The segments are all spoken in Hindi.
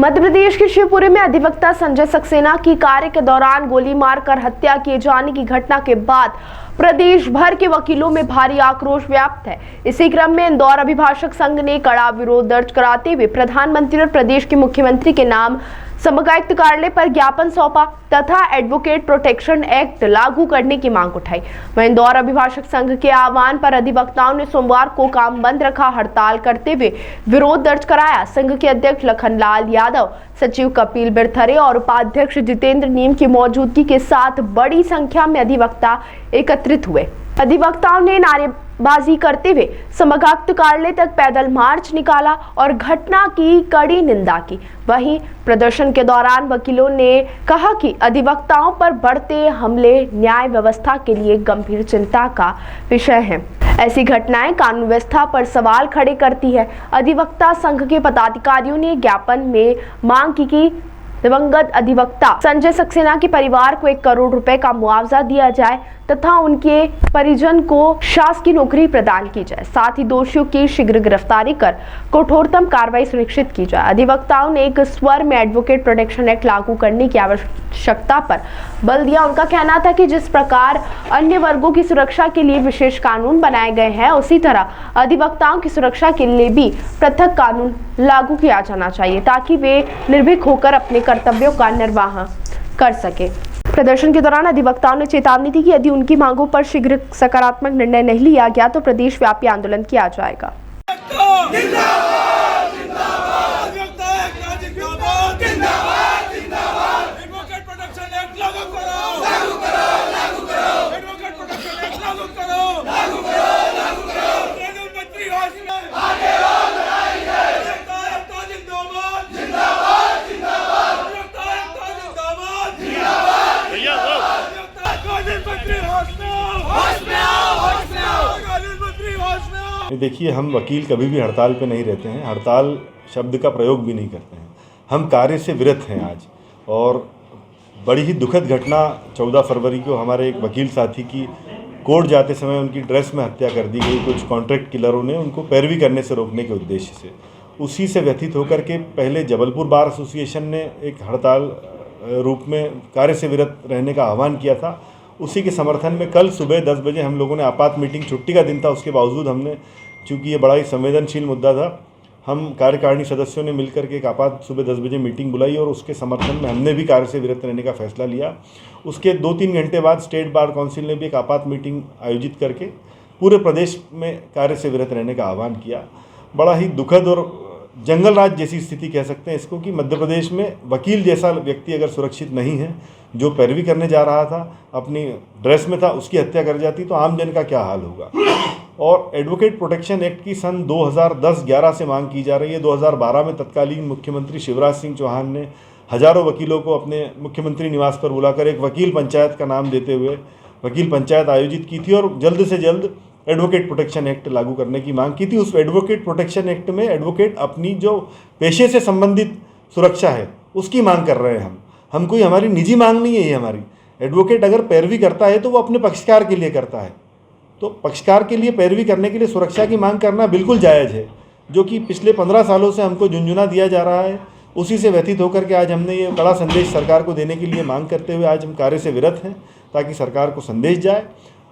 मध्य प्रदेश के शिवपुरी में अधिवक्ता संजय सक्सेना की कार्य के दौरान गोली मारकर हत्या किए जाने की घटना के बाद प्रदेश भर के वकीलों में भारी आक्रोश व्याप्त है। इसी क्रम में इंदौर अभिभाषक संघ ने कड़ा विरोध दर्ज कराते हुए प्रधानमंत्री और प्रदेश के मुख्यमंत्री के नाम समगायुक्त कार्यालय पर ज्ञापन सौंपा तथा एडवोकेट प्रोटेक्शन एक्ट लागू करने की मांग उठाई। वहीं इंदौर अभिभाषक संघ के आह्वान पर अधिवक्ताओं ने सोमवार को काम बंद रखा, हड़ताल करते हुए विरोध दर्ज कराया। संघ के अध्यक्ष लखनलाल यादव, सचिव कपिल बिरथरे और उपाध्यक्ष जितेंद्र नीम की मौजूदगी के साथ बड़ी संख्या में अधिवक्ता एकत्रित हुए। अधिवक्ताओं ने नारेबाजी करते हुए समगायुक्त कार्यालय तक पैदल मार्च निकाला और घटना की कड़ी निंदा की। वहीं प्रदर्शन के दौरान वकीलों ने कहा कि अधिवक्ताओं पर बढ़ते हमले न्याय व्यवस्था के लिए गंभीर चिंता का विषय है। ऐसी घटनाएं कानून व्यवस्था पर सवाल खड़े करती है। अधिवक्ता संघ के पदाधिकारियों ने ज्ञापन में मांग की कि दिवंगत अधिवक्ता संजय सक्सेना के परिवार को 1 करोड़ रुपए का मुआवजा दिया जाए तथा उनके परिजन को शासकीय नौकरी प्रदान की जाए। साथ ही दोषियों की शीघ्र गिरफ्तारी कर कठोरतम कार्रवाई सुनिश्चित की जाए। अधिवक्ताओं ने एक स्वर में एडवोकेट प्रोटेक्शन एक्ट लागू करने की आवश्यकता पर बल दिया। उनका कहना था कि जिस प्रकार अन्य वर्गों की सुरक्षा के लिए विशेष कानून बनाए गए हैं, उसी तरह अधिवक्ताओं की सुरक्षा के लिए भी पृथक कानून लागू किया जाना चाहिए ताकि वे निर्भीक होकर अपने कर्तव्यों का निर्वाह कर सके। प्रदर्शन के दौरान अधिवक्ताओं ने चेतावनी दी कि यदि उनकी मांगों पर शीघ्र सकारात्मक निर्णय नहीं लिया गया तो प्रदेश व्यापी आंदोलन किया जाएगा। देखिए, हम वकील कभी भी हड़ताल पे नहीं रहते हैं, हड़ताल शब्द का प्रयोग भी नहीं करते हैं। हम कार्य से विरत हैं आज। और बड़ी ही दुखद घटना 14 फरवरी को हमारे एक वकील साथी की कोर्ट जाते समय उनकी ड्रेस में हत्या कर दी गई। कुछ कॉन्ट्रैक्ट किलरों ने उनको पैरवी करने से रोकने के उद्देश्य से। उसी से व्यथित होकर के पहले जबलपुर बार एसोसिएशन ने एक हड़ताल रूप में कार्य से विरत रहने का आह्वान किया था। उसी के समर्थन में कल सुबह 10 बजे हम लोगों ने आपात मीटिंग, छुट्टी का दिन था, उसके बावजूद हमने, चूँकि ये बड़ा ही संवेदनशील मुद्दा था, हम कार्यकारिणी सदस्यों ने मिलकर के एक आपात सुबह 10 बजे मीटिंग बुलाई और उसके समर्थन में हमने भी कार्य से विरत रहने का फैसला लिया। उसके 2-3 घंटे बाद स्टेट बार काउंसिल ने भी एक आपात मीटिंग आयोजित करके पूरे प्रदेश में कार्य से विरत रहने का आह्वान किया। बड़ा ही दुखद और जंगल राज जैसी स्थिति कह सकते हैं इसको कि मध्य प्रदेश में वकील जैसा व्यक्ति अगर सुरक्षित नहीं है, जो पैरवी करने जा रहा था, अपनी ड्रेस में था, उसकी हत्या कर जाती तो आम जन का क्या हाल होगा। और एडवोकेट प्रोटेक्शन एक्ट की सन 2010-11 से मांग की जा रही है। 2012 में तत्कालीन मुख्यमंत्री शिवराज सिंह चौहान ने हजारों वकीलों को अपने मुख्यमंत्री निवास पर बुलाकर एक वकील पंचायत का नाम देते हुए वकील पंचायत आयोजित की थी और जल्द से जल्द एडवोकेट प्रोटेक्शन एक्ट लागू करने की मांग की थी। उस एडवोकेट प्रोटेक्शन एक्ट में एडवोकेट अपनी जो पेशे से संबंधित सुरक्षा है उसकी मांग कर रहे हैं। हम कोई, हमारी निजी मांग नहीं है ये हमारी। एडवोकेट अगर पैरवी करता है तो वो अपने पक्षकार के लिए करता है, तो पक्षकार के लिए पैरवी करने के लिए सुरक्षा की मांग करना बिल्कुल जायज़ है, जो कि पिछले 15 सालों से हमको झुंझुना दिया जा रहा है। उसी से व्यथित होकर के आज हमने ये बड़ा संदेश सरकार को देने के लिए मांग करते हुए आज हम कार्य से विरत हैं ताकि सरकार को संदेश जाए।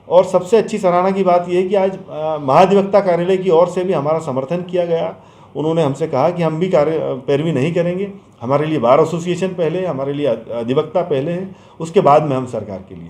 और सबसे अच्छी सराहना की बात यह है कि आज महाधिवक्ता कार्यालय की ओर से भी हमारा समर्थन किया गया। उन्होंने हमसे कहा कि हम भी पैरवी नहीं करेंगे, हमारे लिए बार एसोसिएशन पहले, हमारे लिए अधिवक्ता पहले है, उसके बाद में हम सरकार के लिए।